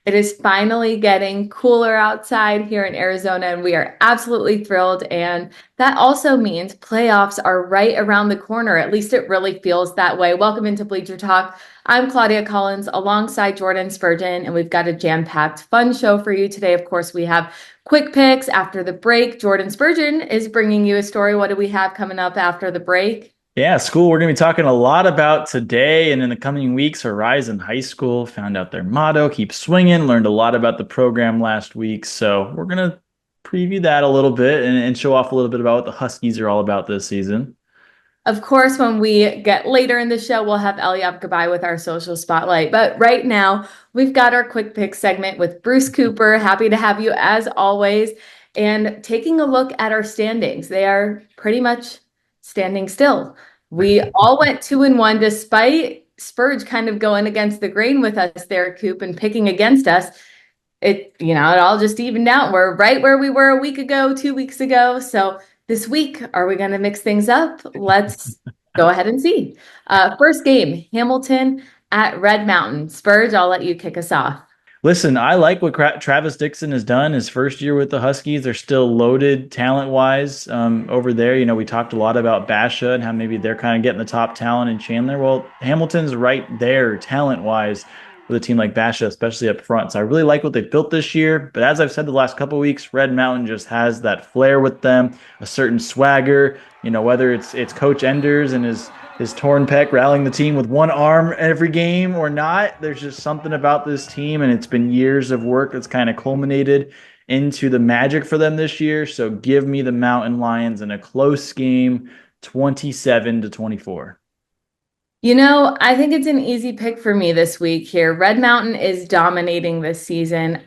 It is finally getting cooler outside here in Arizona, and we are absolutely thrilled. And that also means playoffs are right around the corner. At least it really feels that way. Welcome into Bleacher Talk. I'm Claudia Collins alongside Jordan Spurgeon, and we've got a jam-packed fun show for you today. Of course, we have quick picks after the break. Jordan Spurgeon is bringing you a story. What do we have coming up after the break? Yeah, school. We're going to be talking a lot about today and in the coming weeks. Horizon High School found out their motto, keep swinging, learned a lot about the program last week. So we're going to preview that a little bit and show off a little bit about what the Huskies are all about this season. Of course, when we get later in the show, we'll have Eliab Goodbye with our social spotlight. But right now, we've got our quick pick segment with Bruce Cooper. Happy to have you as always. And taking a look at our standings, they are pretty much standing still. We all went 2-1 despite Spurge kind of going against the grain with us there, Coop, and picking against us. It all just evened out. We're right where we were a week ago, 2 weeks ago. So this week, are we going to mix things up? Let's go ahead and see. First game, Hamilton at Red Mountain. Spurge, I'll let you kick us off. Listen, I like what Travis Dixon has done his first year with the Huskies. They're still loaded talent-wise over there. We talked a lot about Basha and how maybe they're kind of getting the top talent in Chandler. Well, Hamilton's right there talent-wise with a team like Basha, especially up front. So I really like what they've built this year. But as I've said the last couple of weeks, Red Mountain just has that flair with them, a certain swagger. Whether it's Coach Enders and his torn pec rallying the team with one arm every game or not. There's just something about this team, and it's been years of work that's kind of culminated into the magic for them this year. So give me the Mountain Lions in a close game, 27-24. I think it's an easy pick for me this week here. Red Mountain is dominating this season.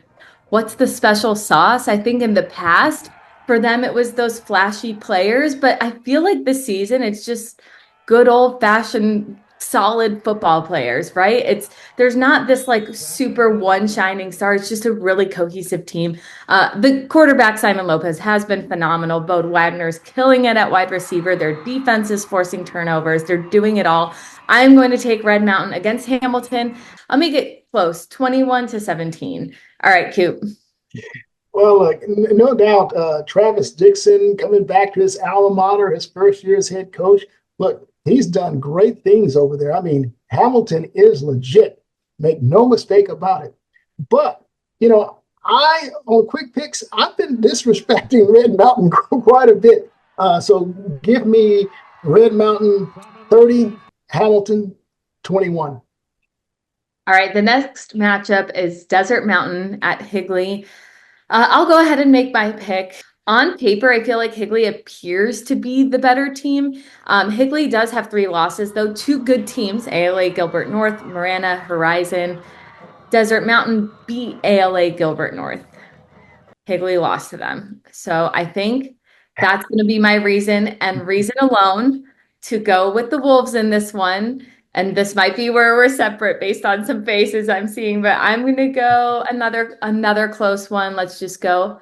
What's the special sauce? I think in the past, for them, it was those flashy players, but I feel like this season, it's just good old fashioned solid football players, right? There's not this like super one shining star. It's just a really cohesive team. The quarterback Simon Lopez has been phenomenal. Bode Wagner's killing it at wide receiver. Their defense is forcing turnovers. They're doing it all. I'm going to take Red Mountain against Hamilton. I'll make it close, 21-17. All right, Coop. Well, no doubt, Travis Dixon coming back to his alma mater, his first year as head coach. Look, he's done great things over there. I mean, Hamilton is legit. Make no mistake about it. But, on quick picks, I've been disrespecting Red Mountain quite a bit. So give me Red Mountain 30, Hamilton 21. All right, the next matchup is Desert Mountain at Higley. I'll go ahead and make my pick. On paper, I feel like Higley appears to be the better team. Higley does have 3 losses, though 2 good teams, ALA Gilbert North, Marana, Horizon. Desert Mountain beat ALA Gilbert North. Higley lost to them. So I think that's going to be my reason and reason alone to go with the Wolves in this one. And this might be where we're separate based on some faces I'm seeing, but I'm going to go another close one. Let's just go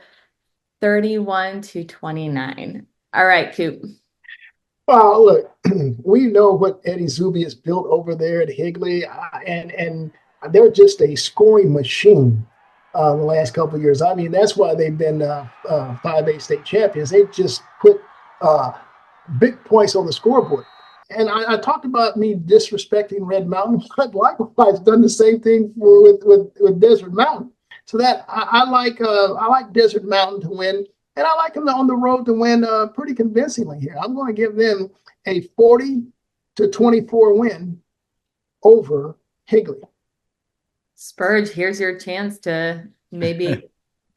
31-29. All right, Coop. Well, look, we know what Eddie Zuby has built over there at Higley, and they're just a scoring machine the last couple of years. I mean, that's why they've been 5A state champions. They just put big points on the scoreboard. And I talked about me disrespecting Red Mountain, but likewise done the same thing with Desert Mountain. So that I like Desert Mountain to win, and I like them on the road to win pretty convincingly here. I'm going to give them a 40-24 win over Higley. Spurge, here's your chance to maybe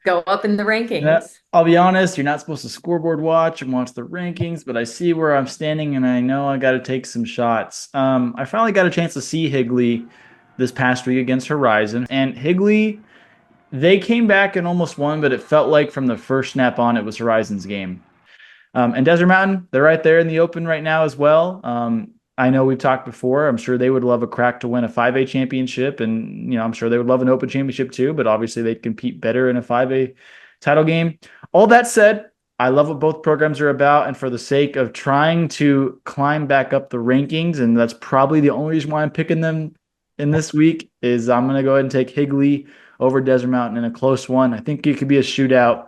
go up in the Yeah, rankings. I'll be honest, you're not supposed to scoreboard watch and watch the rankings, but I see where I'm standing and I know I got to take some shots. I finally got a chance to see Higley this past week against Horizon, and Higley, they came back and almost won, but it felt like from the first snap on, it was Horizon's game. And Desert Mountain, they're right there in the open right now as well. I know we've talked before. I'm sure they would love a crack to win a 5A championship, and I'm sure they would love an open championship too. But obviously, they'd compete better in a 5A title game. All that said, I love what both programs are about, and for the sake of trying to climb back up the rankings, and that's probably the only reason why I'm picking them in this week, is I'm going to go ahead and take Higley over Desert Mountain in a close one. I think it could be a shootout.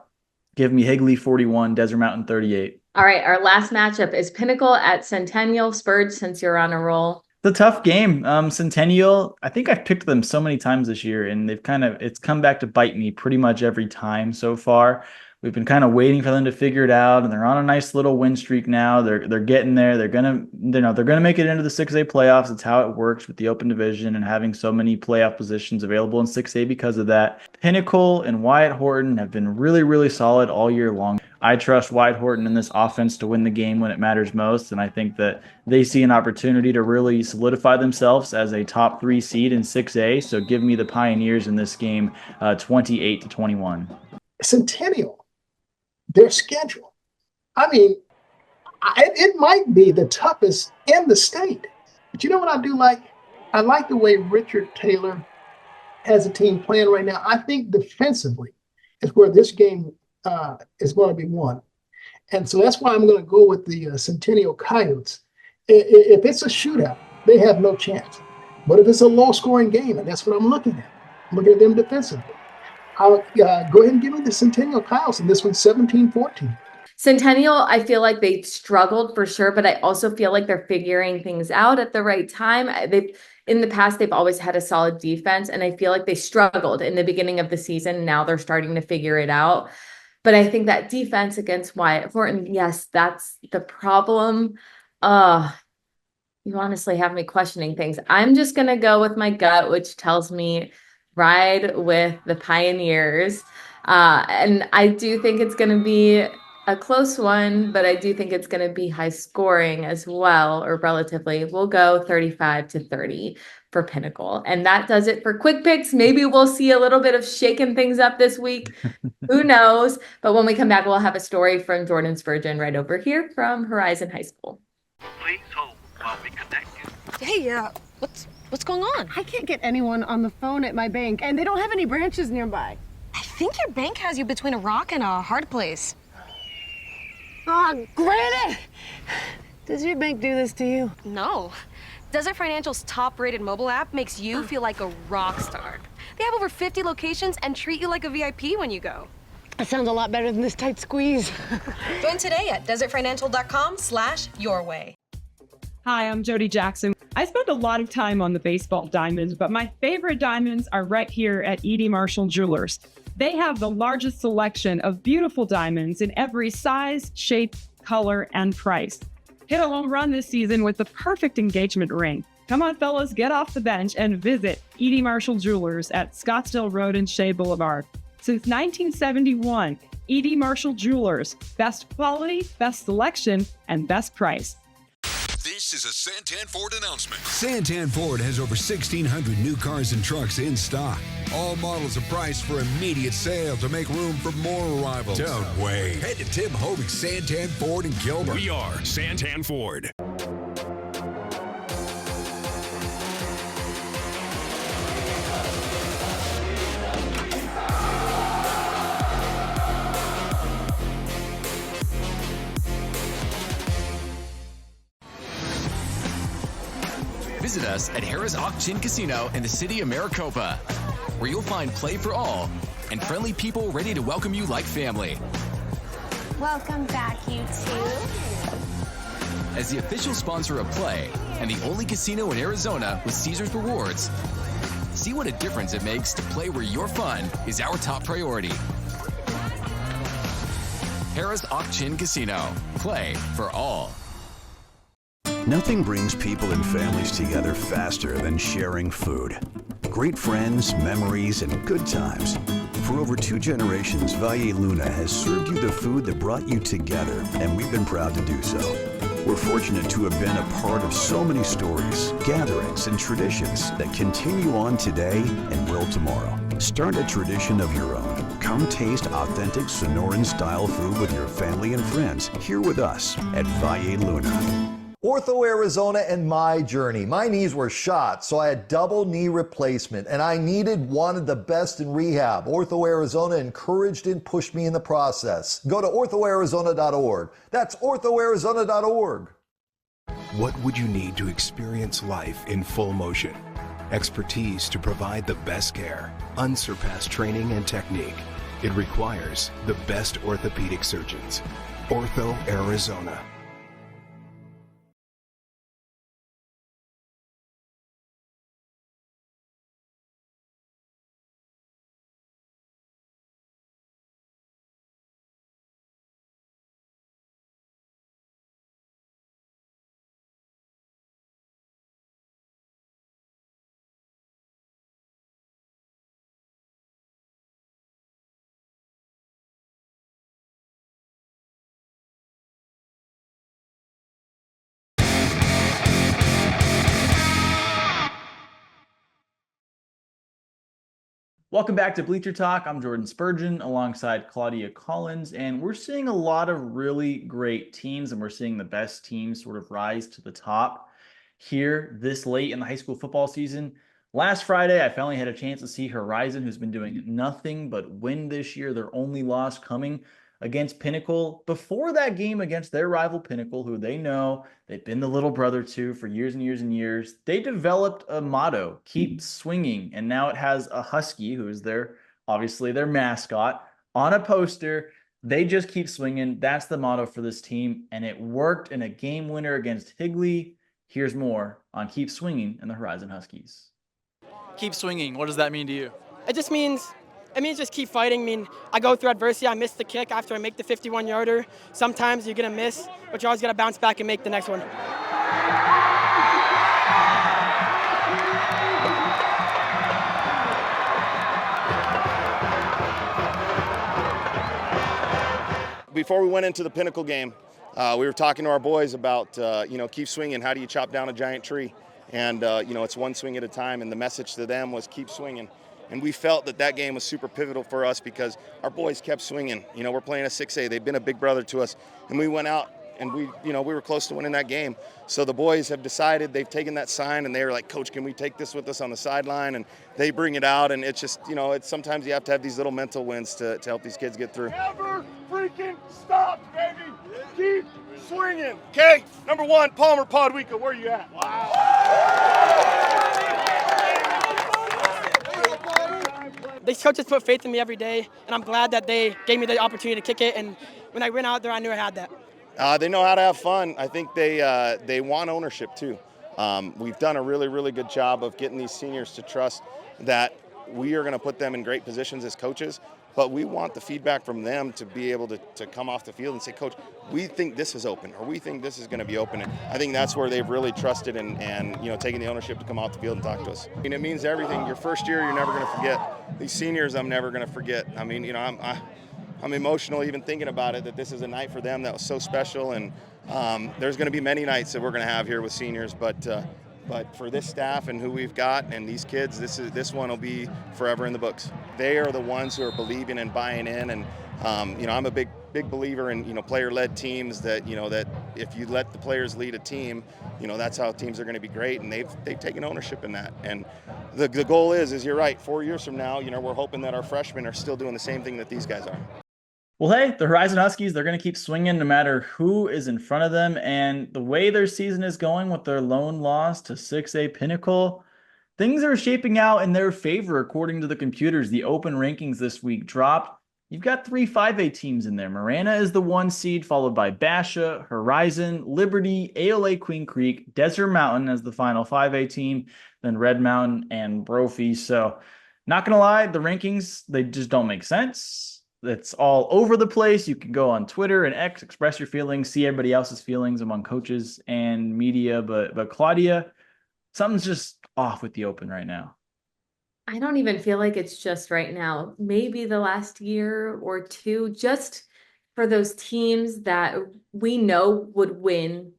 Give me Higley 41, Desert Mountain 38. All right, our last matchup is Pinnacle at Centennial. Spurge, since you're on a roll. It's a tough game. Centennial, I think I've picked them so many times this year, and it's come back to bite me pretty much every time so far. We've been kind of waiting for them to figure it out, and they're on a nice little win streak now. They're getting there. They're gonna make it into the 6A playoffs. It's how it works with the open division and having so many playoff positions available in 6A because of that. Pinnacle and Wyatt Horton have been really, really solid all year long. I trust Wyatt Horton in this offense to win the game when it matters most, and I think that they see an opportunity to really solidify themselves as a top 3 seed in 6A. So give me the Pioneers in this game, 28-21. Centennial, their schedule. I mean, it might be the toughest in the state. But you know what I do like? I like the way Richard Taylor has a team playing right now. I think defensively is where this game is going to be won. And so that's why I'm going to go with the Centennial Coyotes. If it's a shootout, they have no chance. But if it's a low-scoring game, and that's what I'm looking at, I'm looking at them defensively, I'll go ahead and give me the Centennial Coyotes in this one, 17-14. Centennial, I feel like they struggled for sure, but I also feel like they're figuring things out at the right time. In the past, they've always had a solid defense, and I feel like they struggled in the beginning of the season. Now they're starting to figure it out. But I think that defense against Wyatt Horton, yes, that's the problem. You honestly have me questioning things. I'm just going to go with my gut, which tells me ride with the Pioneers. And I do think it's going to be a close one, but I do think it's going to be high scoring as well, or relatively. We'll go 35-30 for Pinnacle. And that does it for Quick Picks. Maybe we'll see a little bit of shaking things up this week. Who knows? But when we come back, we'll have a story from Jordan Spurgeon right over here from Horizon High School. Please hold while we connect you. Hey, what's going on? I can't get anyone on the phone at my bank, and they don't have any branches nearby. I think your bank has you between a rock and a hard place. Oh, Granny! Does your bank do this to you? No. Desert Financial's top-rated mobile app makes you feel like a rock star. They have over 50 locations and treat you like a VIP when you go. That sounds a lot better than this tight squeeze. Join today at desertfinancial.com/yourway. Hi, I'm Jody Jackson. I spend a lot of time on the baseball diamonds, but my favorite diamonds are right here at E.D. Marshall Jewelers. They have the largest selection of beautiful diamonds in every size, shape, color, and price. Hit a home run this season with the perfect engagement ring. Come on, fellas, get off the bench and visit E.D. Marshall Jewelers at Scottsdale Road and Shea Boulevard. Since 1971, E.D. Marshall Jewelers. Best quality, best selection, and best price. This is a Santan Ford announcement. Santan Ford has over 1,600 new cars and trucks in stock. All models are priced for immediate sale to make room for more arrivals. Don't wait. Head to Tim Hovey's Santan Ford in Gilbert. We are Santan Ford. Visit us at Harrah's Auction Casino in the city of Maricopa, where you'll find play for all and friendly people ready to welcome you like family. Welcome back, you two. As the official sponsor of Play and the only casino in Arizona with Caesars Rewards, see what a difference it makes to play where your fun is our top priority. Harrah's Auction Casino. Play for all. Nothing brings people and families together faster than sharing food. Great friends, memories, and good times. For over 2 generations, Valle Luna has served you the food that brought you together, and we've been proud to do so. We're fortunate to have been a part of so many stories, gatherings, and traditions that continue on today and will tomorrow. Start a tradition of your own. Come taste authentic Sonoran-style food with your family and friends here with us at Valle Luna. Ortho Arizona and my journey. My knees were shot, so I had double knee replacement, and I wanted the best in rehab. Ortho Arizona encouraged and pushed me in the process. Go to orthoarizona.org. That's orthoarizona.org. What would you need to experience life in full motion? Expertise to provide the best care, unsurpassed training and technique. It requires the best orthopedic surgeons. Ortho Arizona. Welcome back to Bleacher Talk. I'm Jordan Spurgeon alongside Claudia Collins, and we're seeing a lot of really great teams, and we're seeing the best teams sort of rise to the top here this late in the high school football season. Last Friday, I finally had a chance to see Horizon, who's been doing nothing but win this year. Their only loss coming against Pinnacle. Before that game against their rival Pinnacle, who they know they've been the little brother to for years and years and years, they developed a motto, keep swinging. And now it has a husky, who is obviously their mascot, on a poster. They just keep swinging. That's the motto for this team. And it worked in a game winner against Higley. Here's more on Keep Swinging and the Horizon Huskies. Keep swinging. What does that mean to you? It means just keep fighting. I mean, I go through adversity. I miss the kick after I make the 51-yarder. Sometimes you're going to miss, but you always got to bounce back and make the next one. Before we went into the Pinnacle game, we were talking to our boys about, keep swinging. How do you chop down a giant tree? And, it's one swing at a time. And the message to them was keep swinging. And we felt that game was super pivotal for us because our boys kept swinging. We're playing a 6A. They've been a big brother to us. And we went out and we were close to winning that game. So the boys have decided, they've taken that sign and they were like, Coach, can we take this with us on the sideline? And they bring it out. And it's just, it's sometimes you have to have these little mental wins to help these kids get through. Never freaking stop, baby. Keep swinging. Okay, number one, Palmer Podwika, where you at? These coaches put faith in me every day, and I'm glad that they gave me the opportunity to kick it. And when I went out there, I knew I had that. They know how to have fun. I think they want ownership too. We've done a really, really good job of getting these seniors to trust that we are going to put them in great positions as coaches, but we want the feedback from them to be able to come off the field and say, Coach, we think this is open, or we think this is going to be open. And I think that's where they've really trusted and taking the ownership to come off the field and talk to us. I mean, it means everything. Your first year, you're never going to forget. These seniors, I'm never going to forget. I mean, I'm emotional even thinking about it, that this is a night for them that was so special. And there's going to be many nights that we're going to have here with seniors, but for this staff and who we've got and these kids, this one will be forever in the books. They are the ones who are believing and buying in, and I'm a big believer in player-led teams. That that if you let the players lead a team, that's how teams are going to be great, and they've taken ownership in that. And the goal is you're right. 4 years from now, we're hoping that our freshmen are still doing the same thing that these guys are. Well, hey, the Horizon Huskies, they're going to keep swinging no matter who is in front of them. And the way their season is going with their lone loss to 6A Pinnacle, things are shaping out in their favor according to the computers. The open rankings this week dropped. You've got 3 5A teams in there. Marana is the 1 seed, followed by Basha, Horizon, Liberty, ALA Queen Creek, Desert Mountain as the final 5A team, then Red Mountain and Brophy. So not going to lie, the rankings, they just don't make sense. It's all over the place. You can go on Twitter and X, express your feelings, see everybody else's feelings among coaches and media. But Claudia, something's just off with the open right now. I don't even feel like it's just right now. Maybe the last year or two, just for those teams that we know would win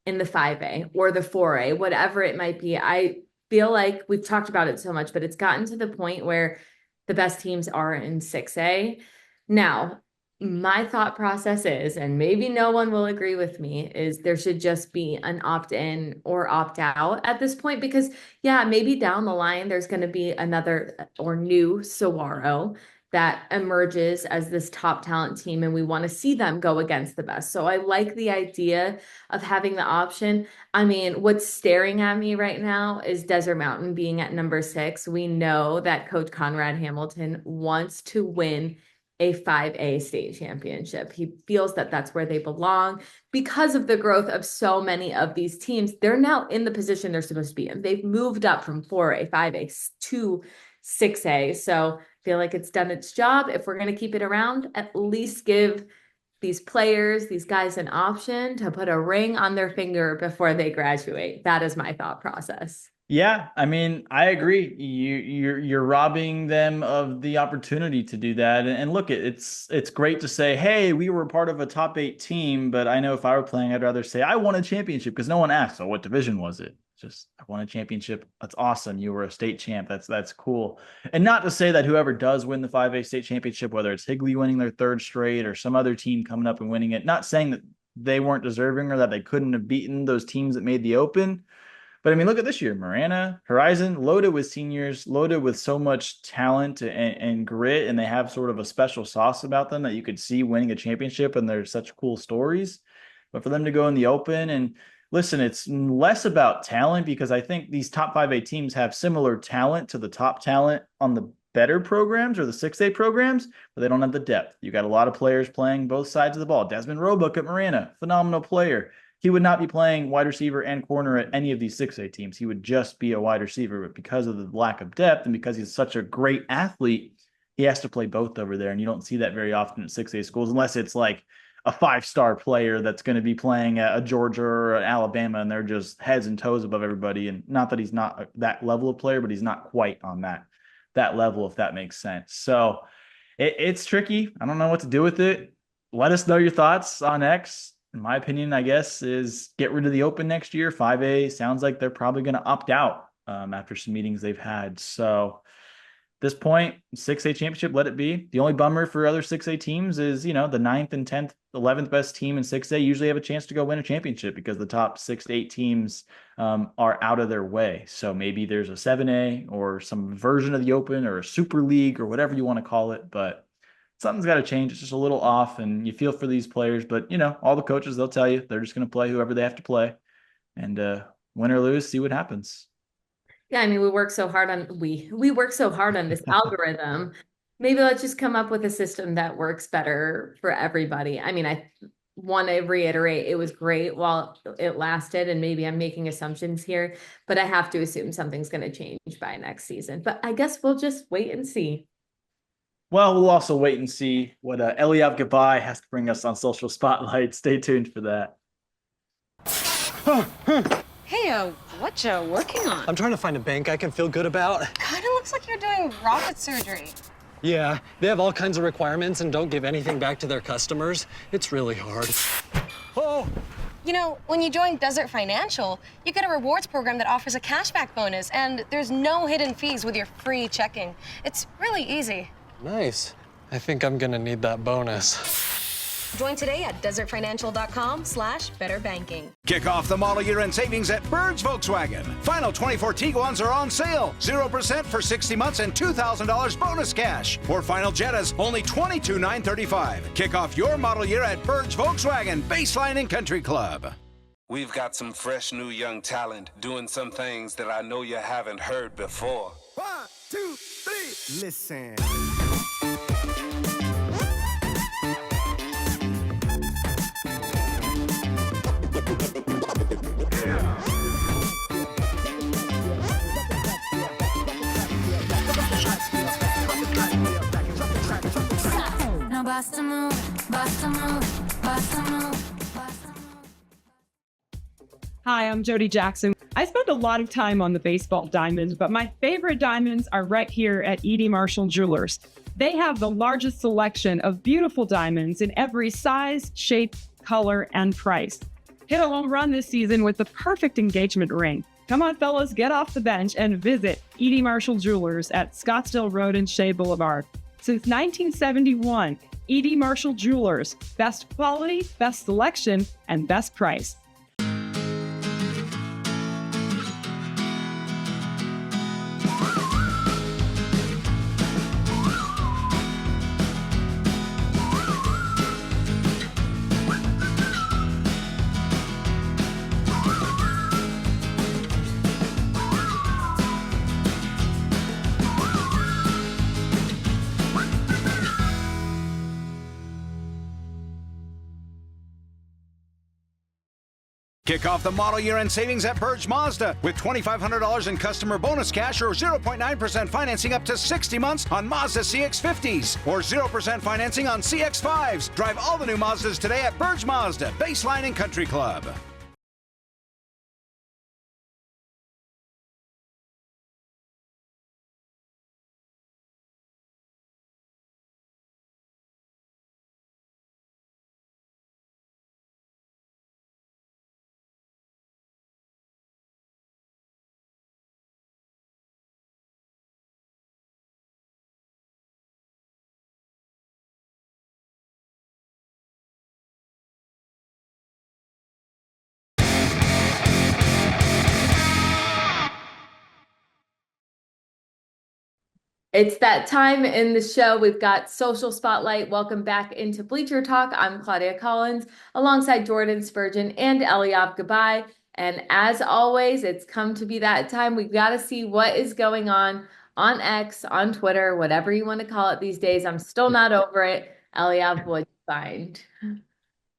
in the 5A or the 4A, whatever it might be. I feel like we've talked about it so much, but it's gotten to the point where the best teams are in 6A. Now, my thought process is, and maybe no one will agree with me, is there should just be an opt-in or opt-out at this point, because maybe down the line, there's going to be another or new Saguaro that emerges as this top talent team, and we want to see them go against the best. So I like the idea of having the option. I mean, what's staring at me right now is Desert Mountain being at number 6. We know that Coach Conrad Hamilton wants to win a 5A state championship. He feels that that's where they belong because of the growth of so many of these teams. They're now in the position they're supposed to be in. They've moved up from 4A, 5A to 6A. So I feel like it's done its job. If we're going to keep it around, at least give these players, these guys, an option to put a ring on their finger before they graduate. That is my thought process. Yeah, I mean, I agree. You're robbing them of the opportunity to do that. And look, it's great to say, hey, we were part of a top 8 team, but I know if I were playing, I'd rather say I won a championship, because no one asked, oh, what division was it? Just, I won a championship. That's awesome. You were a state champ. That's cool. And not to say that whoever does win the 5A state championship, whether it's Higley winning their 3rd straight or some other team coming up and winning it, not saying that they weren't deserving or that they couldn't have beaten those teams that made the Open. But I mean, look at this year, Marana, Horizon, loaded with seniors, loaded with so much talent and grit, and they have sort of a special sauce about them that you could see winning a championship, and there's such cool stories. But for them to go in the Open, and listen, it's less about talent, because I think these top 5A teams have similar talent to the top talent on the better programs or the 6A programs, but they don't have the depth. You got a lot of players playing both sides of the ball. Desmond Roebuck at Marana, phenomenal player. He would not be playing wide receiver and corner at any of these 6A teams. He would just be a wide receiver, but because of the lack of depth and because he's such a great athlete, he has to play both over there. And you don't see that very often at 6A schools, unless it's like a 5-star player that's going to be playing at a Georgia or an Alabama, and they're just heads and toes above everybody. And not that he's not that level of player, but he's not quite on that level, if that makes sense. So it's tricky. I don't know what to do with it. Let us know your thoughts on X. In my opinion, I guess, is get rid of the Open next year. 5A sounds like they're probably going to opt out after some meetings they've had. So at this point, 6A championship, let it be. The only bummer for other 6A teams is, the 9th and 10th, 11th best team in 6A usually have a chance to go win a championship, because the top 6 to 8 teams are out of their way. So maybe there's a 7A or some version of the Open or a Super League or whatever you want to call it. But something's got to change. It's just a little off, and you feel for these players, but all the coaches, they'll tell you they're just going to play whoever they have to play, and win or lose, see what happens. Yeah, I mean, we work so hard on this algorithm. Maybe let's just come up with a system that works better for everybody. I mean, I want to reiterate, it was great while it lasted, and maybe I'm making assumptions here, but I have to assume something's going to change by next season. But I guess we'll just wait and see. Well, we'll also wait and see what Eliav Gabai has to bring us on Social Spotlight. Stay tuned for that. Hey, what you working on? I'm trying to find a bank I can feel good about. Kind of looks like you're doing rocket surgery. Yeah, they have all kinds of requirements and don't give anything back to their customers. It's really hard. Oh! When you join Desert Financial, you get a rewards program that offers a cashback bonus, and there's no hidden fees with your free checking. It's really easy. Nice. I think I'm gonna need that bonus. Join today at desertfinancial.com/betterbanking. Kick off the model year end savings at Bird's Volkswagen. Final 24 Tiguans are on sale. 0% for 60 months and $2,000 bonus cash. For final Jettas, only $22,935. Kick off your model year at Bird's Volkswagen, Baseline and Country Club. We've got some fresh new young talent doing some things that I know you haven't heard before. 1, 2, 3, listen. Now bust a move, bust a move, bust a move. Hi, I'm Jody Jackson. I spend a lot of time on the baseball diamonds, but my favorite diamonds are right here at E.D. Marshall Jewelers. They have the largest selection of beautiful diamonds in every size, shape, color, and price. Hit a home run this season with the perfect engagement ring. Come on, fellas, get off the bench and visit E.D. Marshall Jewelers at Scottsdale Road and Shea Boulevard. Since 1971, E.D. Marshall Jewelers, best quality, best selection, and best price. Kick off the model year-end savings at Burge Mazda with $2,500 in customer bonus cash or 0.9% financing up to 60 months on Mazda CX-50s or 0% financing on CX-5s. Drive all the new Mazdas today at Burge Mazda, Baseline and Country Club. It's that time in the show. We've got Social Spotlight. Welcome back into Bleacher Talk. I'm Claudia Collins alongside Jordan Spurgeon and Eliav Gabai. And as always, it's come to be that time. We've got to see what is going on X, on Twitter, whatever you want to call it these days. I'm still not over it. Eliav, what'd you find?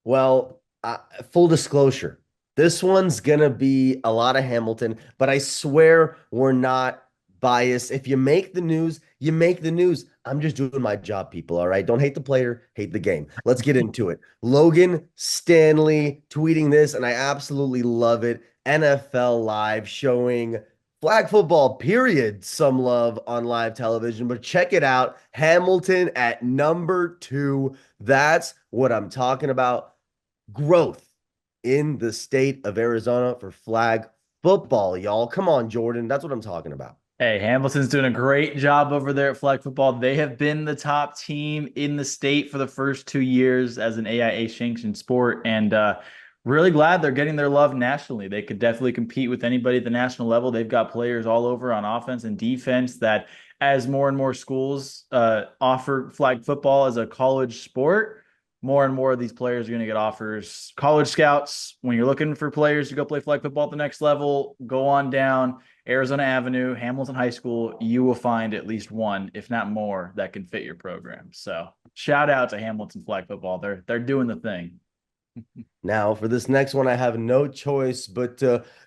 Well, full disclosure, this one's going to be a lot of Hamilton, but I swear we're not biased. If you make the news, you make the news. I'm just doing my job, people. All right. Don't hate the player, hate the game. Let's get into it. Logan Stanley tweeting this, and I absolutely love it. NFL Live showing flag football, period. Some love on live television, but check it out. Hamilton at number 2. That's what I'm talking about. Growth in the state of Arizona for flag football, y'all. Come on, Jordan. That's what I'm talking about. Hey, Hamilton's doing a great job over there at flag football. They have been the top team in the state for the first 2 years as an AIA sanctioned sport, and really glad they're getting their love nationally. They could definitely compete with anybody at the national level. They've got players all over on offense and defense that, as more and more schools offer flag football as a college sport, more and more of these players are going to get offers. College scouts, when you're looking for players to go play flag football at the next level, go on down Arizona Avenue, Hamilton High School. You will find at least one, if not more, that can fit your program. So shout out to Hamilton flag football. They're doing the thing. Now, for this next one, I have no choice but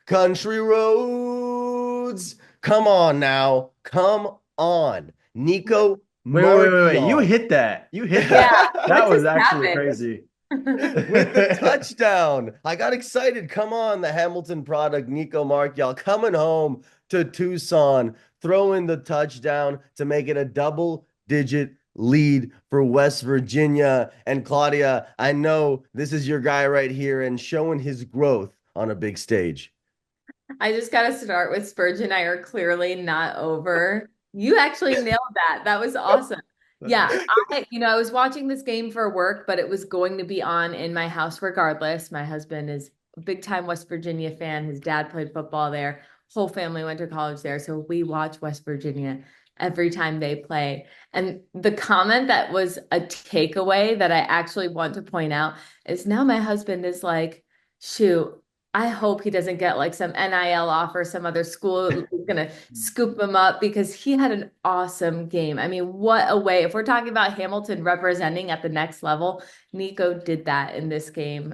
country roads. Come on now. Come on. Nico Wait. You hit that. You hit that. Yeah, That what was just actually happened? crazy. with the touchdown. I got excited. Come on, the Hamilton product, Nico Mark, y'all coming home to Tucson, throwing the touchdown to make it a double-digit lead for West Virginia. And Claudia, I know this is your guy right here and showing his growth on a big stage. I just got to start with Spurgeon and I are clearly not over. You actually nailed that. That was awesome. Yeah, I was watching this game for work, but it was going to be on in my house regardless. My husband is a big time West Virginia fan. His dad played football there. Whole family went to college there. So we watch West Virginia every time they play. And the comment that was a takeaway that I actually want to point out is now my husband is like, shoot, I hope he doesn't get like some NIL offer, some other school is going to scoop him up because he had an awesome game. I mean, what a way. If we're talking about Hamilton representing at the next level, Nico did that in this game.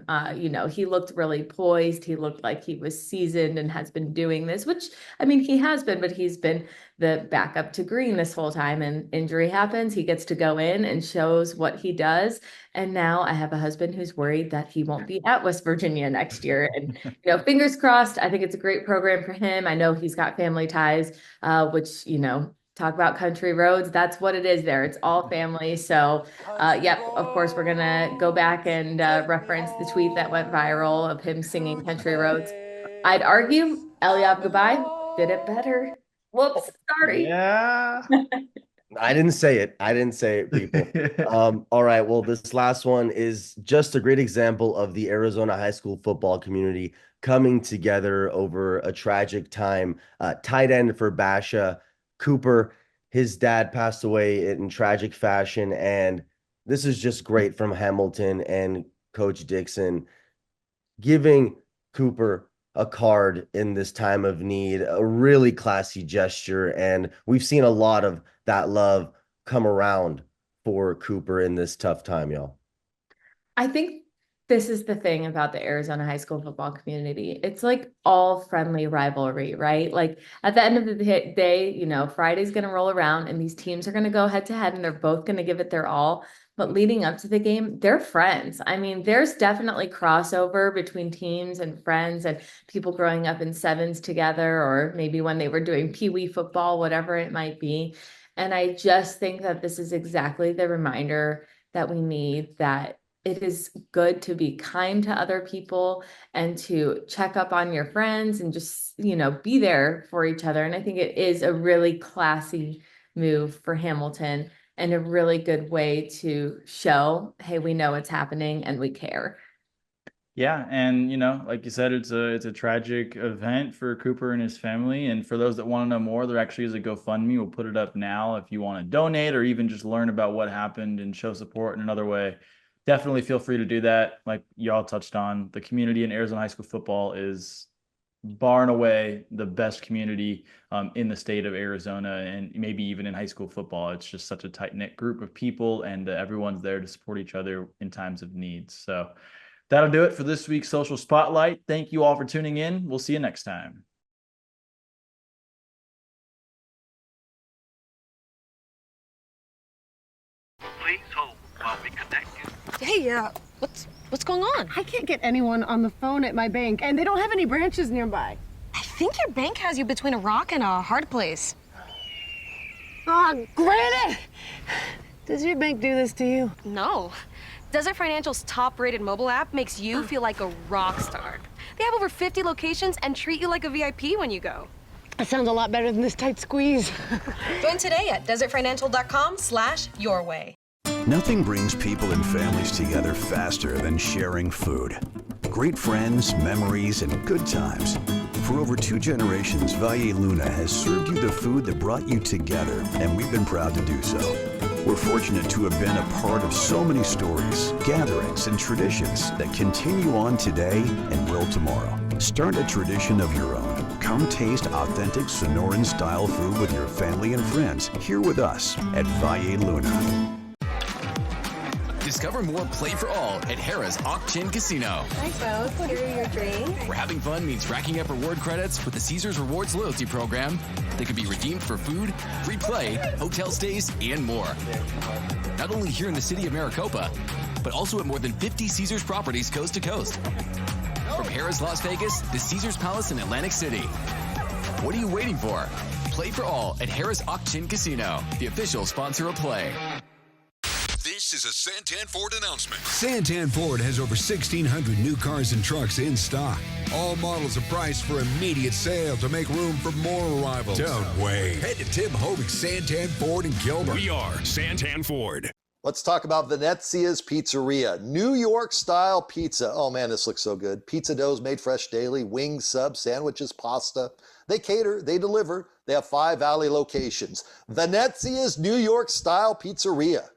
He looked really poised. He looked like he was seasoned and has been doing this, which, I mean, he has been, but he's been the backup to Green this whole time, and injury happens. He gets to go in and shows what he does. And now I have a husband who's worried that he won't be at West Virginia next year. And, fingers crossed. I think it's a great program for him. I know he's got family ties, which, talk about country roads. That's what it is there. It's all family. So, yep, of course, we're going to go back and reference the tweet that went viral of him singing country roads. I'd argue Eliab Gabai did it better. Whoops, sorry. Yeah. I didn't say it, people. All right. Well, this last one is just a great example of the Arizona high school football community coming together over a tragic time. Tight end for Basha, Cooper, his dad passed away in tragic fashion. And this is just great from Hamilton and Coach Dixon giving Cooper a card in this time of need, a really classy gesture. And we've seen a lot of that love come around for Cooper in this tough time, y'all. I think this is the thing about the Arizona high school football community. It's like all friendly rivalry, right? Like at the end of the day, you know, Friday's going to roll around and these teams are going to go head to head and they're both going to give it their all. But leading up to the game, they're friends. I mean, there's definitely crossover between teams and friends and people growing up in sevens together, or maybe when they were doing pee-wee football, whatever it might be. And I just think that this is exactly the reminder that we need, that it is good to be kind to other people and to check up on your friends and just, you know, be there for each other. And I think it is a really classy move for Hamilton and a really good way to show, hey, we know what's happening and we care. Yeah, and you know, like you said, it's a tragic event for Cooper and his family. And for those that want to know more, there actually is a GoFundMe. We'll put it up now if you want to donate or even just learn about what happened and show support in another way. Definitely feel free to do that. Like y'all touched on, the community in Arizona high school football is bar and away the best community in the state of Arizona, and maybe even in high school football. It's just such a tight-knit group of people, and everyone's there to support each other in times of need. So that'll do it for this week's Social Spotlight. Thank you all for tuning in. We'll see you next time. Please hold while we connect you. Hey, what's going on? I can't get anyone on the phone at my bank, and they don't have any branches nearby. I think your bank has you between a rock and a hard place. Oh, Granite! Does your bank do this to you? No. Desert Financial's top-rated mobile app makes you feel like a rock star. They have over 50 locations and treat you like a VIP when you go. That sounds a lot better than this tight squeeze. Join today at desertfinancial.com/yourway. Nothing brings people and families together faster than sharing food. Great friends, memories, and good times. For over 2 generations, Valle Luna has served you the food that brought you together, and we've been proud to do so. We're fortunate to have been a part of so many stories, gatherings, and traditions that continue on today and will tomorrow. Start a tradition of your own. Come taste authentic Sonoran-style food with your family and friends here with us at Valle Luna. Discover more Play for All at Harrah's Auction Casino. Hi, folks. Here are your drinks. Where having fun means racking up reward credits with the Caesars Rewards loyalty program that can be redeemed for food, free play, hotel stays, and more. Not only here in the city of Maricopa, but also at more than 50 Caesars properties coast to coast. From Harrah's Las Vegas to Caesars Palace in Atlantic City. What are you waiting for? Play for All at Harrah's Auction Casino, the official sponsor of Play. This is a Santan Ford announcement. Santan Ford has over 1,600 new cars and trucks in stock. All models are priced for immediate sale to make room for more arrivals. Don't wait. Head to Tim Hovey's Santan Ford in Gilbert. We are Santan Ford. Let's talk about Venezia's Pizzeria. New York-style pizza. Oh, man, this looks so good. Pizza doughs made fresh daily, wings, subs, sandwiches, pasta. They cater, they deliver. They have 5 Valley locations. Venezia's New York-style Pizzeria.